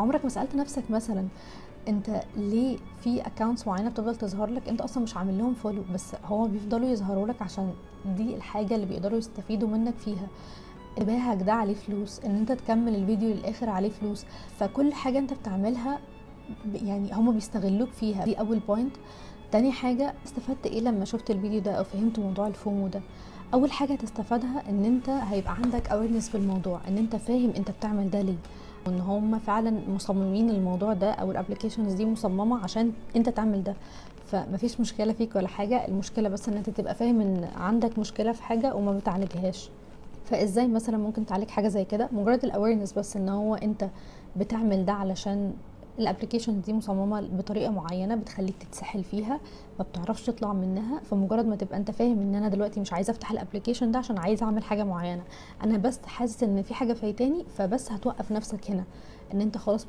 عمرك ما سألت نفسك مثلا انت ليه في اكونتس معينه بتفضل تظهر لك انت اصلا مش عامل لهم فولو، بس هو بيفضلوا يظهروا لك عشان دي الحاجه اللي بيقدروا يستفيدوا منك فيها. انتباهك ده عليه فلوس، ان انت تكمل الفيديو للاخر عليه فلوس. فكل حاجه انت بتعملها يعني هما بيستغلوك فيها. دي اول بوينت. تاني حاجه، استفدت ايه لما شفت الفيديو ده او فهمت موضوع الفومو ده؟ اول حاجه تستفادها ان انت هيبقى عندك awareness بالموضوع، ان انت فاهم انت بتعمل ده ليه، وان هم فعلا مصممين الموضوع ده او الابلكيشنز دي مصممه عشان انت تعمل ده. فمفيش مشكله فيك ولا حاجه، المشكله بس ان انت تبقى فاهم ان عندك مشكله في حاجه وما بتعالجهاش. فازاي مثلا ممكن تعالج حاجه زي كده؟ مجرد الاويرنس بس ان هو انت بتعمل ده علشان الابلكيشن دي مصممه بطريقه معينه بتخليك تتسحل فيها، ما بتعرفش تطلع منها. فمجرد ما تبقى انت فاهم ان انا دلوقتي مش عايزه افتح الابلكيشن ده عشان عايزه اعمل حاجه معينه، انا بس حاسس ان في حاجه فايتاني، فبس هتوقف نفسك هنا ان انت خلاص ما